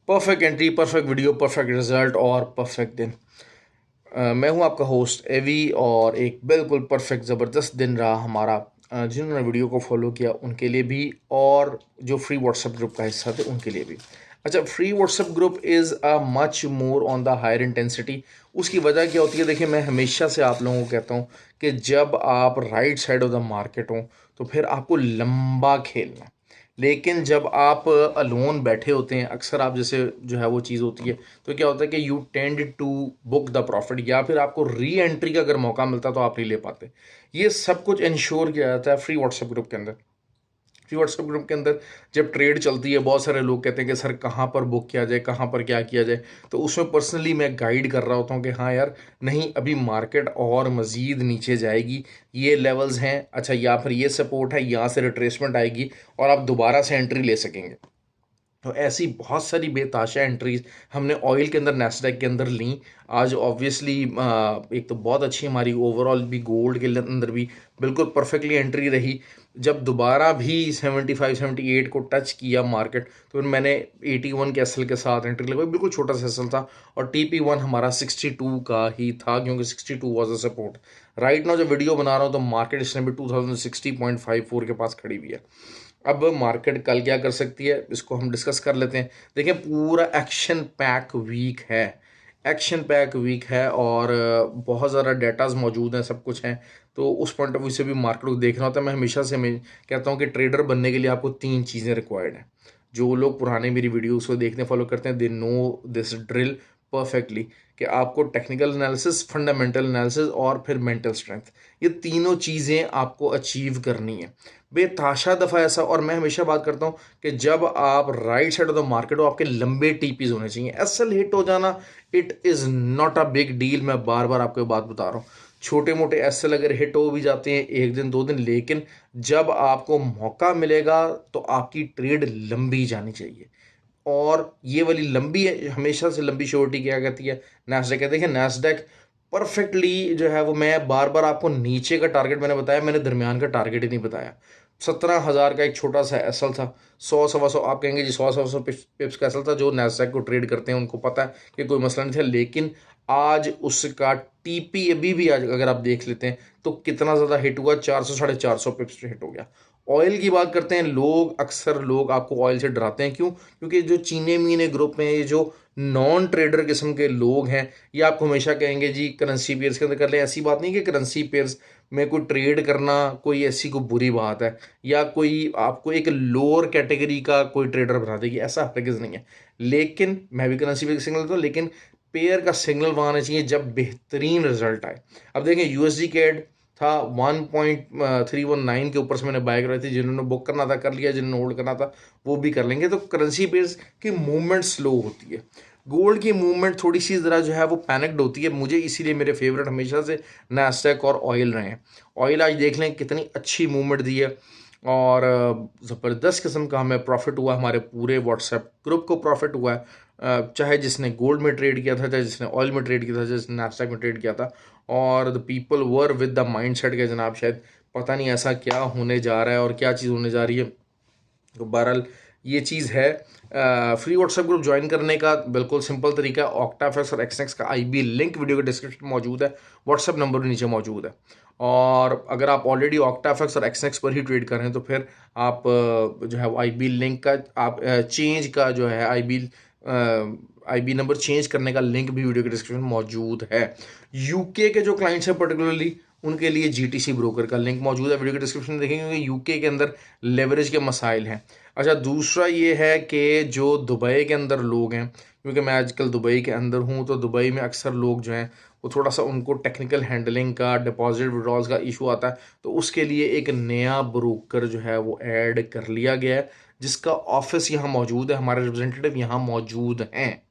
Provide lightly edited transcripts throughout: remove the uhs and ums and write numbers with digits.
Perfect entry, perfect video, perfect result और perfect दिन। मैं हूं आपका होस्ट एवी और एक बिल्कुल परफेक्ट ज़बरदस्त दिन रहा हमारा। जिन्होंने वीडियो को फॉलो किया उनके लिए भी और जो फ्री व्हाट्सएप ग्रुप का हिस्सा थे उनके लिए भी। अच्छा, free WhatsApp group is a much more on the higher intensity. उसकी वजह क्या होती है? देखिए, मैं हमेशा से आप लोगों को कहता हूँ कि जब आप right side of the market हों तो फिर आपको लंबा खेलना है। लेकिन जब आप अलोन बैठे होते हैं, अक्सर आप जैसे जो है वो चीज़ होती है, तो क्या होता है कि you tend to book the profit, या फिर आपको री एंट्री का अगर मौका मिलता तो आप नहीं ले पाते। ये सब कुछ इंश्योर किया जाता है फ्री व्हाट्सएप ग्रुप के अंदर। फ्री व्हाट्सएप ग्रुप के अंदर जब ट्रेड चलती है, बहुत सारे लोग कहते हैं कि सर कहाँ पर बुक किया जाए, कहाँ पर क्या किया जाए। तो उसमें पर्सनली मैं गाइड कर रहा होता हूँ कि हाँ यार, नहीं, अभी मार्केट और मज़ीद नीचे जाएगी, ये लेवल्स हैं, अच्छा, या फिर ये सपोर्ट है, यहाँ से रिट्रेसमेंट आएगी और आप दोबारा से एंट्री ले सकेंगे। तो ऐसी बहुत सारी बेताशा एंट्रीज हमने ऑयल के अंदर, नैस्डैक के अंदर ली। आज ऑब्वियसली एक तो बहुत अच्छी हमारी ओवरऑल भी गोल्ड के अंदर भी बिल्कुल परफेक्टली एंट्री रही। जब दोबारा भी 75-78 को टच किया मार्केट, तो फिर मैंने 81 के एसएल के साथ एंट्री लगवाई। बिल्कुल छोटा सा एसएल था और TP1 हमारा 62 का ही था, क्योंकि 62 was a support. Right now जब वीडियो बना रहा हूँ तो मार्केट इस टाइम पे 2060.54 के पास खड़ी हुई है। अब मार्केट कल क्या कर सकती है, इसको हम डिस्कस कर लेते हैं। देखिए, पूरा एक्शन पैक वीक है, एक्शन पैक वीक है और बहुत ज़्यादा डेटाज मौजूद हैं, सब कुछ है। तो उस पॉइंट ऑफ व्यू से भी मार्केट को देखना होता है। मैं हमेशा से मैं कहता हूँ कि ट्रेडर बनने के लिए आपको 3 चीज़ें रिक्वायर्ड हैं। जो लोग पुराने मेरी वीडियोस को देखने फॉलो करते हैं, they know this drill perfectly, कि आपको टेक्निकल एनालिसिस, फंडामेंटल एनालिसिस और फिर मेंटल स्ट्रेंथ, ये तीनों चीज़ें आपको अचीव करनी है। बेताशा दफ़ा ऐसा, और मैं हमेशा बात करता हूँ कि जब आप right side of the market हो, आपके लंबे टीपीज होने चाहिए। एसएल हिट हो जाना, it is not a big deal. मैं बार बार आपको बात बता रहा हूँ, छोटे मोटे एसएल अगर हिट हो भी जाते हैं एक दिन दो दिन, लेकिन जब आपको मौका मिलेगा तो आपकी ट्रेड लंबी जानी चाहिए। और ये वाली लंबी है, हमेशा से लंबी श्योरिटी क्या कहती है? नैस्डैक कहते हैं। नैस्डैक परफेक्टली जो है वो, मैं बार बार आपको नीचे का टारगेट मैंने बताया, मैंने दरमियान का टारगेट ही नहीं बताया। 17,000 का एक छोटा सा एसल था। 100 सवा 100, आप कहेंगे जी 100 सवा 100 पिप्स का एसल था। जो नैस्डैक को ट्रेड करते हैं उनको पता है कि कोई मसला नहीं था, लेकिन आज उसका टीपी अभी भी आज अगर आप देख लेते हैं तो कितना ज़्यादा हिट हुआ, 400 450 पिप्स हिट हो गया। ऑयल की बात करते हैं, लोग अक्सर लोग आपको ऑयल से डराते हैं, क्यों? क्योंकि जो चीने मीने ग्रुप में ये जो नॉन ट्रेडर किस्म के लोग हैं, ये आपको हमेशा कहेंगे जी करेंसी पेयर्स के अंदर कर लें। ऐसी बात नहीं कि करेंसी पेयर्स में कोई ट्रेड करना कोई ऐसी कोई बुरी बात है, या कोई आपको एक लोअर कैटेगरी का कोई ट्रेडर बना देगी, ऐसा हरगिज़ नहीं है। लेकिन मैं भी करेंसी पेयर सिग्नल देता हूँ, लेकिन पेयर का सिग्नल वहाँ आना चाहिए जब बेहतरीन रिजल्ट आए। अब देखें, यूएसडी कैड था 1.319 के ऊपर से मैंने बाय कराई थी। जिन्होंने बुक करना था कर लिया, जिन्होंने होल्ड करना था वो भी कर लेंगे। तो करेंसी पेयर्स की मूवमेंट स्लो होती है। गोल्ड की मूवमेंट थोड़ी सी ज़रा जो है वो पैनिक्ड होती है। मुझे इसीलिए मेरे फेवरेट हमेशा से नैस्डैक और ऑयल रहे हैं। ऑयल आज देख लें कितनी अच्छी मूवमेंट दी है और ज़बरदस्त किस्म का हमें प्रॉफिट हुआ, हमारे पूरे व्हाट्सएप ग्रुप को प्रॉफिट हुआ है। चाहे जिसने गोल्ड में ट्रेड किया था, चाहे जिसने ऑयल में ट्रेड किया था, चाहे जिसने नैस्डैक में ट्रेड किया था। और the people were with the mind set के जनाब, शायद पता नहीं ऐसा क्या होने जा रहा है और क्या चीज़ होने जा रही है। तो बहरहाल ये चीज़ है। फ्री व्हाट्सएप ग्रुप ज्वाइन करने का बिल्कुल सिंपल तरीका, ऑक्टाफेक्स और एक्सनेक्स का IB लिंक वीडियो के डिस्क्रिप्शन में मौजूद है, व्हाट्सएप नंबर भी नीचे मौजूद है। और अगर आप ऑलरेडी ऑक्टाफेक्स और एक्सनेक्स पर ही ट्रेड कर रहे हैं तो फिर आप जो है वो IB लिंक का आप चेंज का जो है IB नंबर चेंज करने का लिंक भी वीडियो के डिस्क्रिप्शन में मौजूद है। यूके के जो क्लाइंट्स हैं पर्टिकुलरली, उनके लिए GTC ब्रोकर का लिंक मौजूद है, वीडियो के डिस्क्रिप्शन में देखेंगे, क्योंकि यूके के अंदर लेवरेज के मसाइल हैं। अच्छा, दूसरा ये है कि जो दुबई के अंदर लोग हैं, क्योंकि मैं आजकल दुबई के अंदर हूँ, तो दुबई में अक्सर लोग जो हैं वो थोड़ा सा उनको टेक्निकल हैंडलिंग का, डिपॉजिट विड्रॉल्स का इशू आता है। तो उसके लिए एक नया ब्रोकर जो है वो ऐड कर लिया गया है, जिसका ऑफिस यहाँ मौजूद है, हमारे रिप्रेजेंटेटिव यहाँ मौजूद हैं।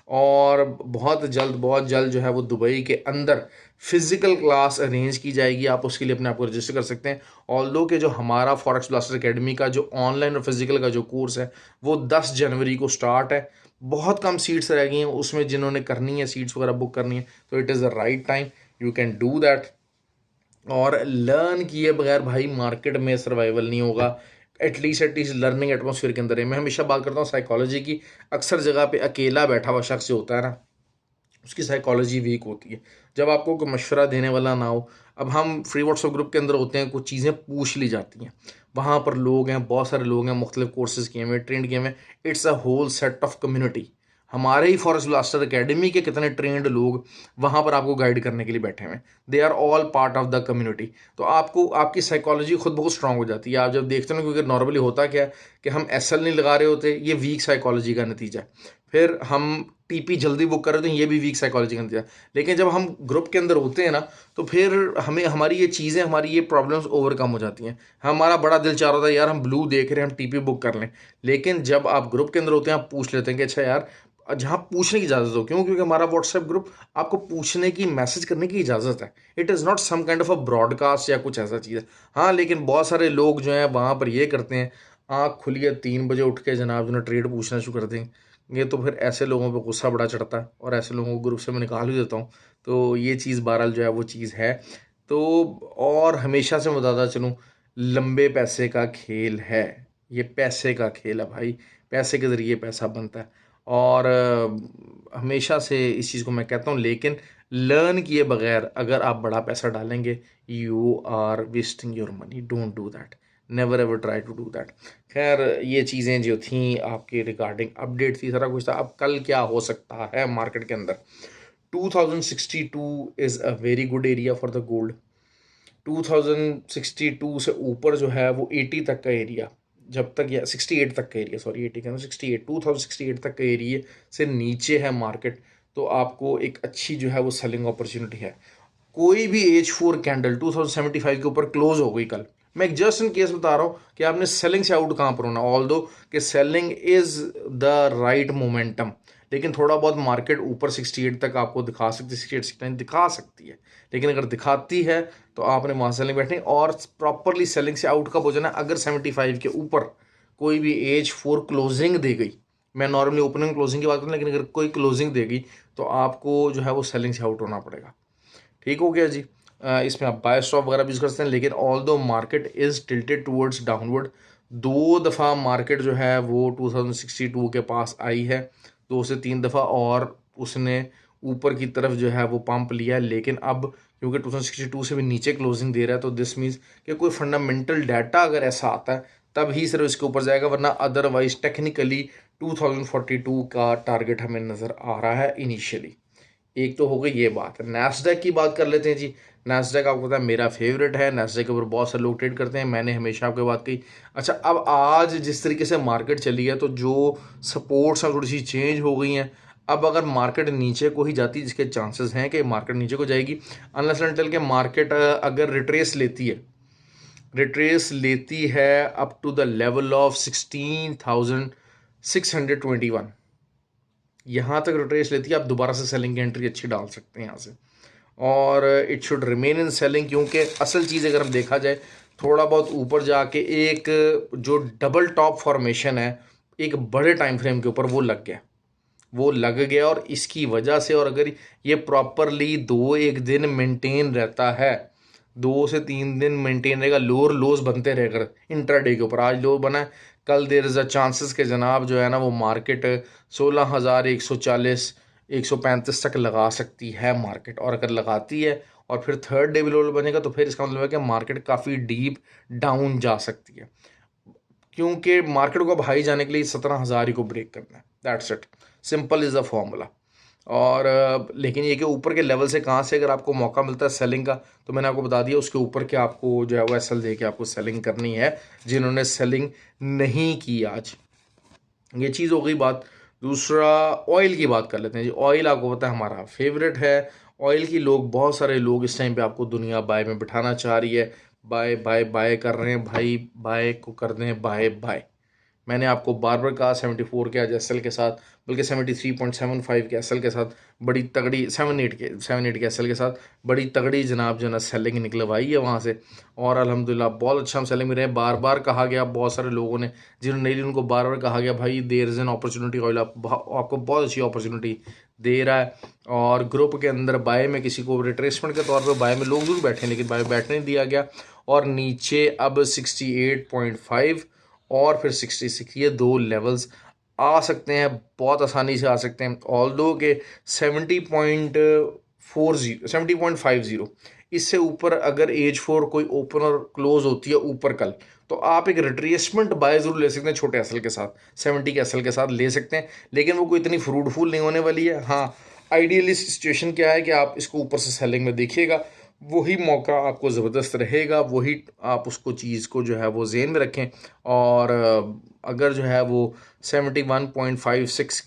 और बहुत जल्द जो है वो दुबई के अंदर फिजिकल क्लास अरेंज की जाएगी। आप उसके लिए अपने आप को रजिस्टर कर सकते हैं। ऑल्दो कि जो हमारा फॉरेक्स ब्लास्टर एकेडमी का जो ऑनलाइन और फिजिकल का जो कोर्स है वो 10 जनवरी को स्टार्ट है। बहुत कम सीट्स रह गई हैं उसमें, जिन्होंने करनी है सीट्स वगैरह बुक करनी है, तो it is the right time, you can do that. और लर्न किए बगैर भाई मार्केट में सर्वाइवल नहीं होगा। एटलीस्ट लर्निंग एटमॉस्फेयर के अंदर है। मैं हमेशा बात करता हूँ साइकोलॉजी की, अक्सर जगह पे अकेला बैठा हुआ शख्स जो होता है ना, उसकी साइकोलॉजी वीक होती है। जब आपको कोई मशवरा देने वाला ना हो, अब हम फ्री व्हाट्सएप ग्रुप के अंदर होते हैं, कुछ चीज़ें पूछ ली जाती हैं, वहाँ पर लोग हैं, बहुत सारे लोग हैं, मुख्तलिफ कोर्सेज़ किए हुए, ट्रेंड किए हुए। It's a whole set of community. हमारे ही फॉरेस्ट ब्लास्टर अकेडमी के कितने ट्रेंड लोग वहाँ पर आपको गाइड करने के लिए बैठे हुए हैं। They are all part of the community. तो आपको आपकी साइकोलॉजी खुद बहुत स्ट्रांग हो जाती है। आप जब देखते हो ना, क्योंकि नॉर्मली होता क्या है कि हम एसएल नहीं लगा रहे होते, ये वीक साइकोलॉजी का नतीजा है। फिर हम टीपी जल्दी बुक कर रहे होते हैं, ये भी वीक साइकोलॉजी का नतीजा है। लेकिन जब हम ग्रुप के अंदर होते हैं ना, तो फिर हमें हमारी ये चीज़ें, हमारी ये प्रॉब्लम्स ओवरकम हो जाती हैं। हमारा बड़ा दिल चाह रहा था यार हम ब्लू देख रहे हैं, हम टीपी बुक कर लें। लेकिन जब आप ग्रुप के अंदर होते हैं, आप पूछ लेते हैं कि अच्छा यार, जहाँ पूछने की इजाज़त हो। क्यों? क्योंकि हमारा व्हाट्सएप ग्रुप आपको पूछने की, मैसेज करने की इजाज़त है। It is not some kind of a broadcast या कुछ ऐसा चीज़ है। हाँ, लेकिन बहुत सारे लोग जो हैं वहाँ पर ये करते हैं, आँख खुली है 3 बजे उठ के जनाब जो है ट्रेड पूछना शुरू कर देंगे। तो फिर ऐसे लोगों पे गुस्सा बड़ा चढ़ता है और ऐसे लोगों को ग्रुप से मैं निकाल भी देता हूँ। तो ये चीज़ बहरहाल जो है वो चीज़ है। तो और हमेशा से मैं बताता चलूँ, लंबे पैसे का खेल है। ये पैसे का खेल है भाई, पैसे के ज़रिए पैसा बनता है। और हमेशा से इस चीज़ को मैं कहता हूँ। लेकिन लर्न किए बगैर अगर आप बड़ा पैसा डालेंगे, you are wasting your money. Don't do that, never ever try to do that. खैर, ये चीज़ें जो थी आपके रिगार्डिंग अपडेट थी, सारा कुछ था। अब कल क्या हो सकता है मार्केट के अंदर? 2062 is a very good area for the gold. 2062 से ऊपर जो है वो 80 तक का एरिया, जब तक, या 68 तक का एरिया, सॉरी 80 का 68, 2068 तक का एरिया से नीचे है मार्केट, तो आपको एक अच्छी जो है वो सेलिंग अपॉर्चुनिटी है। कोई भी H4 कैंडल 2075 के ऊपर क्लोज हो गई कल, मैं एक जस्ट इन केस बता रहा हूँ कि आपने सेलिंग से आउट कहाँ पर होना। ऑल दो कि selling is the right momentum, लेकिन थोड़ा बहुत मार्केट ऊपर 68 तक आपको दिखा सकती है, 68 69 दिखा सकती है। लेकिन अगर दिखाती है तो आपने वहाँ सेलिंग बैठनी, और प्रॉपरली सेलिंग से आउट कब हो जाना? अगर 75 के ऊपर कोई भी H4 क्लोजिंग दे गई, मैं नॉर्मली ओपनिंग क्लोजिंग की बात करूँ, लेकिन अगर कोई क्लोजिंग देगी तो आपको जो है वो सेलिंग से आउट होना पड़ेगा। ठीक हो गया जी। इसमें आप बाय स्टॉप वगैरह भी यूज़ कर सकते हैं। लेकिन ऑल दो market is tilted towards downward. 2 दफ़ा मार्केट जो है वो 2062 के पास आई है, 2 से 3 दफ़ा, और उसने ऊपर की तरफ जो है वो पंप लिया है। लेकिन अब क्योंकि 2062 से भी नीचे क्लोजिंग दे रहा है, तो दिस मीन्स कि कोई फंडामेंटल डाटा अगर ऐसा आता है तब ही सिर्फ इसके ऊपर जाएगा, वरना अदरवाइज टेक्निकली 2042 का टारगेट हमें नज़र आ रहा है इनिशियली। एक तो हो गई ये बात। नैस्डैक की बात कर लेते हैं जी। नैस्डैक आपको पता है मेरा फेवरेट है। नैस्डैक के ऊपर बहुत सारे लोग ट्रेड करते हैं, मैंने हमेशा आपको बात कही। अच्छा, अब आज जिस तरीके से मार्केट चली है, तो जो सपोर्ट्स हैं थोड़ी सी चेंज हो गई हैं। अब अगर मार्केट नीचे को ही जाती, जिसके चांसेस हैं कि मार्केट नीचे को जाएगी, अनलेस अनटिल के मार्केट अगर रिट्रेस लेती है up to the level of 16,621, यहाँ तक रिट्रेस लेती है, आप दोबारा से सेलिंग की एंट्री अच्छी डाल सकते हैं यहाँ से। और it should remain in selling, क्योंकि असल चीज़ अगर हम देखा जाए, थोड़ा बहुत ऊपर जाके एक जो डबल टॉप फॉर्मेशन है एक बड़े टाइम फ्रेम के ऊपर, वो लग गया। और इसकी वजह से, और अगर ये प्रॉपरली 2-1 दिन मेंटेन रहता है, 2 से 3 दिन मेंटेन रहेगा, लोअर लोज बनते रहेगा इंट्राडे के ऊपर। आज लो बना है, कल देर इज़ अ चांसेस के जनाब जो है ना वो मार्केट 16,140 135 तक लगा सकती है मार्केट। और अगर लगाती है और फिर थर्ड डे भी लो बनेगा, तो फिर इसका मतलब है कि मार्केट काफ़ी डीप डाउन जा सकती है। क्योंकि मार्केट को अब हाई जाने के लिए 17,000 ही को ब्रेक करना है। That's it, simple is the formula. और लेकिन ये कि ऊपर के लेवल से कहाँ से अगर आपको मौका मिलता है सेलिंग का, तो मैंने आपको बता दिया उसके ऊपर के आपको जो है वो एसएल दे के आपको सेलिंग करनी है, जिन्होंने सेलिंग नहीं की आज। ये चीज़ हो गई बात। दूसरा, ऑयल की बात कर लेते हैं जी। ऑयल आपको पता है हमारा फेवरेट है। ऑयल की लोग, बहुत सारे लोग इस टाइम पे आपको दुनिया बाय में बिठाना चाह रही है। बाय बाय बाय कर रहे हैं भाई, बाय को कर दें बाय बाय। मैंने आपको बार बार कहा 74 के आज एसएल के साथ, बल्कि 73.75 के एसएल के साथ बड़ी तगड़ी, 78 के एसएल के साथ बड़ी तगड़ी जनाब जो ना सेलिंग निकलवाई है वहाँ से। और अल्हम्दुलिल्लाह बहुत अच्छा हम सेलिंग में रहे। बार बार कहा गया बहुत सारे लोगों ने, जिन्होंने नहीं ली, उनको बार बार कहा गया भाई there is an opportunity, oil आपको बहुत अच्छी अपॉर्चुनिटी दे रहा है। और ग्रुप के अंदर बाय में किसी को रिट्रेसमेंट के तौर पर बाय में लोग जरूर बैठे, लेकिन बाय बैठने नहीं दिया गया। और नीचे अब 68.5 और फिर 66, ये 2 लेवल्स आ सकते हैं, बहुत आसानी से आ सकते हैं। ऑल्दो के 70.50 इससे ऊपर अगर एज 4 कोई ओपन और क्लोज होती है ऊपर कल, तो आप एक रिट्रेसमेंट बाय जरूर ले सकते हैं छोटे एसएल के साथ, 70 के एसएल के साथ ले सकते हैं, लेकिन वो कोई इतनी फ्रूटफुल नहीं होने वाली है। हाँ, आइडियली सिचुएशन क्या है कि आप इसको ऊपर से सेलिंग में देखिएगा, वही मौका आपको ज़बरदस्त रहेगा, वही आप उसको चीज़ को जो है वो जेन में रखें। और अगर जो है वो 71.56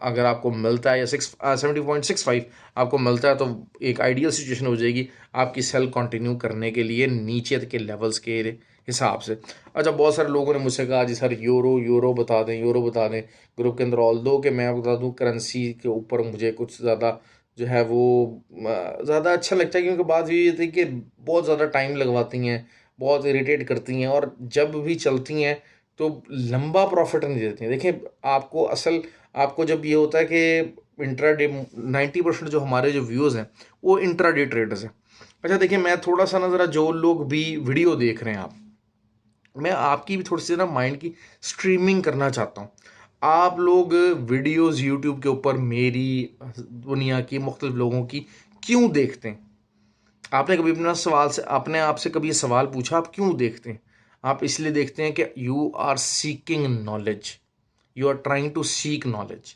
अगर आपको मिलता है, या 70.65 आपको मिलता है, तो एक आइडियल सिचुएशन हो जाएगी आपकी सेल कंटिन्यू करने के लिए नीचे के लेवल्स के हिसाब से। अच्छा, बहुत सारे लोगों ने मुझसे कहा जी सर यूरो बता दें, यूरो बता दें ग्रुप के अंदर। ऑल्दो कि मैं बता दूं करेंसी के ऊपर मुझे कुछ ज़्यादा जो है वो ज़्यादा अच्छा लगता है, क्योंकि बात ये थी कि बहुत ज़्यादा टाइम लगवाती हैं, बहुत इरिटेट करती हैं, और जब भी चलती हैं तो लंबा प्रॉफिट नहीं देती हैं। देखिए, आपको जब ये होता है कि इंट्राडे 90% जो हमारे जो व्यूज़ हैं वो इंट्राडे ट्रेडर्स हैं। अच्छा देखिए, मैं थोड़ा सा ना ज़रा, जो लोग भी वीडियो देख रहे हैं आप, मैं आपकी भी थोड़ी सी ना माइंड की स्ट्रीमिंग करना चाहता हूँ। आप लोग वीडियोस यूट्यूब के ऊपर मेरी, दुनिया की मुख्तलिफ लोगों की क्यों देखते हैं? आपने कभी अपना सवाल से अपने आप से कभी ये सवाल पूछा, आप क्यों देखते हैं? आप इसलिए देखते हैं कि you are seeking knowledge, you are trying to seek knowledge,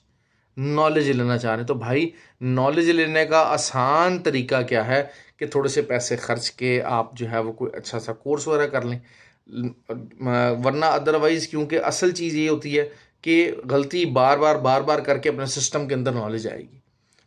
knowledge लेना चाह रहे हैं। तो भाई, नॉलेज लेने का आसान तरीका क्या है कि थोड़े से पैसे खर्च के आप जो है वो कोई अच्छा सा कोर्स वगैरह कर लें। वरना अदरवाइज़, क्योंकि असल चीज़ ये होती है कि गलती बार बार करके अपने सिस्टम के अंदर नॉलेज आएगी।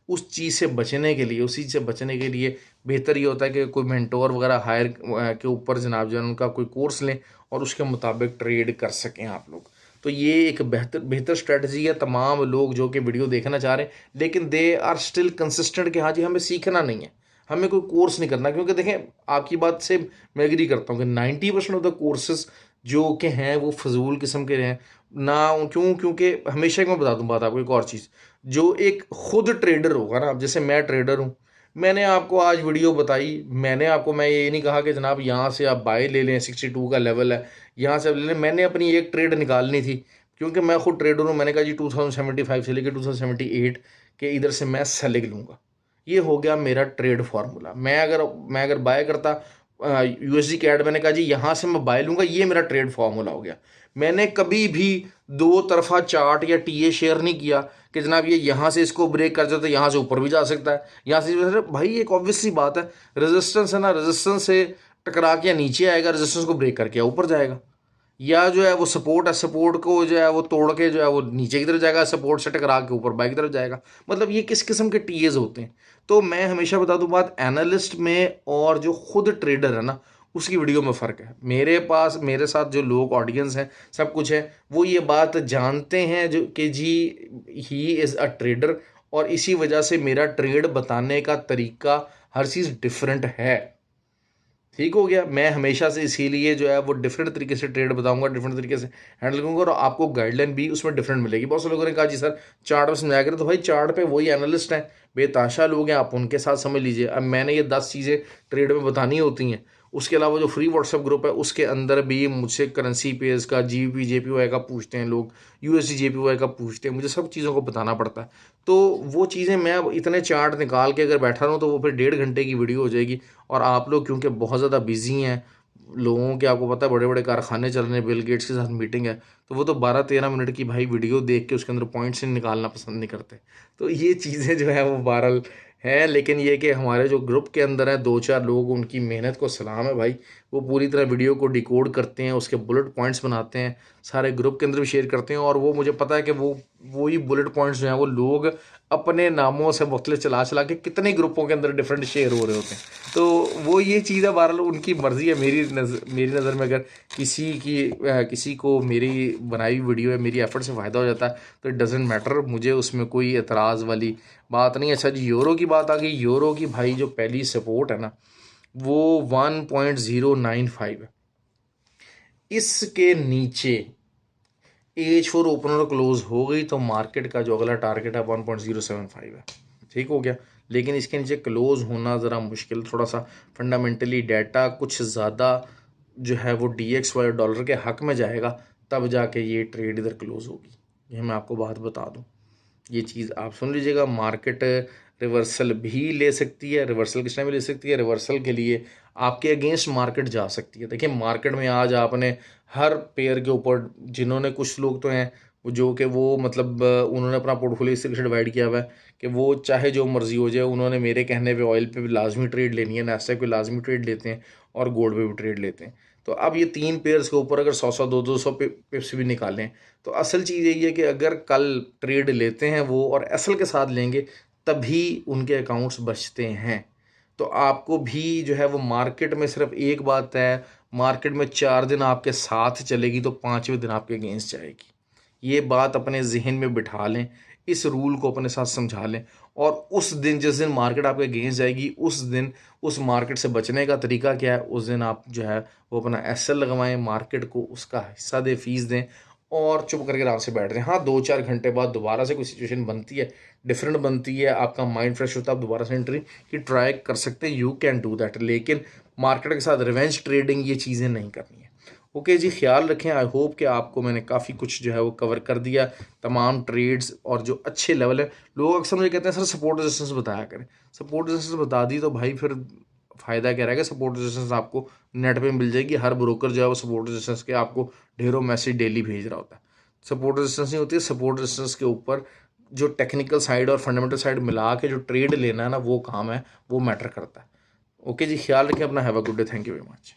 उस चीज़ से बचने के लिए, उस चीज़ से बचने के लिए बेहतर ये होता है कि कोई मेंटोर वगैरह हायर के ऊपर जनाब जो है उनका कोई कोर्स लें और उसके मुताबिक ट्रेड कर सकें आप लोग। तो ये एक बेहतर बेहतर स्ट्रेटजी है तमाम लोग जो कि वीडियो देखना चाह रहे हैं, लेकिन दे आर स्टिल कंसिस्टेंट कि हाँ जी, हमें सीखना नहीं है, हमें कोई कोर्स नहीं करना। क्योंकि देखें, आपकी बात से मैं एग्री करता हूँ कि 90% ऑफ द कोर्सेज जो कि हैं वो फजूल किस्म के हैं ना। क्योंकि हमेशा मैं बता दूं बात आपको, एक और चीज़, जो एक खुद ट्रेडर होगा ना, अब जैसे मैं ट्रेडर हूँ, मैंने आपको आज वीडियो बताई, मैं ये नहीं कहा कि जनाब यहाँ से आप बाय ले लें, 62 का लेवल है, यहाँ से आप ले लें। मैंने अपनी एक ट्रेड निकालनी थी, क्योंकि मैं खुद ट्रेडर हूँ। मैंने कहा जी 2075 से लेकर 2078 के इधर से मैं सेलिंग लूँगा। ये हो गया मेरा ट्रेड फार्मूला। मैं अगर बाय करता यूएसडी कैड, मैंने कहा जी यहाँ से मैं बाय लूँगा, ये मेरा ट्रेड फार्मूला हो गया। मैंने कभी भी दो तरफा चार्ट या टीए शेयर नहीं किया कि जनाब ये यहाँ से इसको ब्रेक कर जाए तो यहाँ से ऊपर भी जा सकता है, यहाँ से भाई एक ऑब्वियस सी बात है, रेजिस्टेंस है ना, रेजिस्टेंस से टकरा के नीचे आएगा, रेजिस्टेंस को ब्रेक करके ऊपर जाएगा, या जो है वो सपोर्ट है, सपोर्ट को जो है वो तोड़ के जो है वो नीचे की तरफ जाएगा, सपोर्ट से टकरा के ऊपर बाई की तरफ जाएगा। मतलब ये किस किस्म के टीएज होते हैं। तो मैं हमेशा बता दूं बात, एनालिस्ट में और जो खुद ट्रेडर है ना, उसकी वीडियो में फ़र्क है। मेरे पास, मेरे साथ जो लोग ऑडियंस हैं, सब कुछ है, वो ये बात जानते हैं जो कि जी ही इज़ अ ट्रेडर, और इसी वजह से मेरा ट्रेड बताने का तरीका हर चीज़ डिफरेंट है। ठीक हो गया। मैं हमेशा से इसीलिए जो है वो डिफरेंट तरीके से ट्रेड बताऊंगा, डिफरेंट तरीके से हैंडल करूंगा, और आपको गाइडलाइन भी उसमें डिफरेंट मिलेगी। बहुत से लोगों ने कहा जी सर चार्ट में समझाया करें, तो भाई चार्ट पे वही एनालिस्ट हैं, बेताशा लोग हैं, आप उनके साथ समझ लीजिए। अब मैंने ये 10 चीज़ें ट्रेड में बतानी होती हैं, उसके अलावा जो फ्री व्हाट्सएप ग्रुप है उसके अंदर भी मुझसे करेंसी पेयर्स का, जीबीपी जेपीवाई का पूछते हैं लोग, यूएसडी जेपीवाई का पूछते हैं, मुझे सब चीज़ों को बताना पड़ता है। तो वो चीज़ें मैं अब इतने चार्ट निकाल के अगर बैठा रहूँ तो वो फिर 1.5 घंटे की वीडियो हो जाएगी। और आप लोग क्योंकि बहुत ज़्यादा बिजी हैं, लोगों के आपको पता है बड़े बड़े कारखाने चल रहे हैं, बिल गेट्स के साथ मीटिंग है, तो वो तो 12-13 मिनट की भाई वीडियो देख के उसके अंदर पॉइंट्स निकालना पसंद नहीं करते। तो ये चीज़ें जो है वो बहरहाल है, लेकिन ये कि हमारे जो ग्रुप के अंदर हैं 2-4 लोग, उनकी मेहनत को सलाम है भाई। वो पूरी तरह वीडियो को डिकोड करते हैं, उसके बुलेट पॉइंट्स बनाते हैं, सारे ग्रुप के अंदर भी शेयर करते हैं, और वो मुझे पता है कि वही बुलेट पॉइंट्स जो हैं वो लोग अपने नामों से मुख्तलिफ चला चला के कितने ग्रुपों के अंदर डिफरेंट शेयर हो रहे होते हैं। तो वो ये चीज़ है, बहरहाल उनकी मर्ज़ी है। मेरी नज़र में अगर किसी को मेरी बनाई हुई वीडियो है, मेरी एफर्ट से फ़ायदा हो जाता है, तो इट डजेंट मैटर, मुझे उसमें कोई एतराज़ वाली बात नहीं है। अच्छा जी, यूरो की बात आ गई। यूरो की भाई जो पहली सपोर्ट है ना, वो 1.095 है। इसके नीचे एज 4 ओपन और क्लोज हो गई तो मार्केट का जो अगला टारगेट है 1.075 है। ठीक हो गया। लेकिन इसके नीचे क्लोज होना ज़रा मुश्किल, थोड़ा सा फंडामेंटली डाटा कुछ ज़्यादा जो है वो DXY डॉलर के हक में जाएगा, तब जाके ये ट्रेड इधर क्लोज होगी। ये मैं आपको बात बता दूं, ये चीज़ आप सुन लीजिएगा। मार्केट रिवर्सल भी ले सकती है, रिवर्सल किस टाइम भी ले सकती है। रिवर्सल के लिए आपके अगेंस्ट मार्केट जा सकती है। देखिए मार्केट में आज आपने हर पेयर के ऊपर, जिन्होंने, कुछ लोग तो हैं वो जो कि वो मतलब उन्होंने अपना पोर्टफोलियो इस तरीके से डिवाइड किया हुआ है कि वो चाहे जो मर्जी हो जाए, उन्होंने मेरे कहने पे ऑयल पे भी लाजमी ट्रेड लेनी है, नैस्डैक पे लाजमी ट्रेड लेते हैं और गोल्ड पे भी ट्रेड लेते हैं। तो अब ये 3 पेयर्स के ऊपर अगर 100-100 200-200 पिप्स भी निकालें, तो असल चीज़ यही है कि अगर कल ट्रेड लेते हैं वो और एसल के साथ लेंगे, तभी उनके अकाउंट्स बचते हैं। तो आपको भी जो है वो मार्केट में सिर्फ एक बात है, मार्केट में 4 दिन आपके साथ चलेगी तो 5वें दिन आपके अगेंस्ट जाएगी। ये बात अपने जहन में बिठा लें, इस रूल को अपने साथ समझा लें, और उस दिन, जिस दिन मार्केट आपके अगेंस्ट जाएगी, उस दिन उस मार्केट से बचने का तरीका क्या है, उस दिन आप जो है वो अपना एसएल लगवाएं, मार्केट को उसका हिस्सा दें, फीस दें, और चुप करके आराम से बैठ जाएं। हाँ, 2-4 घंटे बाद दोबारा से कोई सिचुएशन बनती है, डिफरेंट बनती है, आपका माइंड फ्रेश होता है, आप दोबारा से एंट्री की ट्राई कर सकते हैं, यू कैन डू दैट। लेकिन मार्केट के साथ रिवेंज ट्रेडिंग ये चीज़ें नहीं करनी है। ओके जी, ख्याल रखें। आई होप कि आपको मैंने काफ़ी कुछ जो है वो कवर कर दिया, तमाम ट्रेड्स और जो अच्छे लेवल है। लोग अक्सर मुझे कहते हैं सर सपोर्ट रेजिस्टेंस बताया करें। सपोर्ट रेजिस्टेंस बता दी तो भाई फिर फ़ायदा क्या रहेगा। सपोर्ट रेजिस्टेंस आपको नेट पे मिल जाएगी। हर ब्रोकर जो है वो सपोर्ट रेजिस्टेंस के आपको ढेरों मैसेज डेली भेज रहा होता है। सपोर्ट रेजिस्टेंस नहीं होती है, सपोर्ट रेजिस्टेंस के ऊपर जो टेक्निकल साइड और फंडामेंटल साइड मिला के जो ट्रेड लेना है ना, वो काम है, वो मैटर करता है। ओके जी, ख्याल रखें अपना। Have a good day. Thank you very much.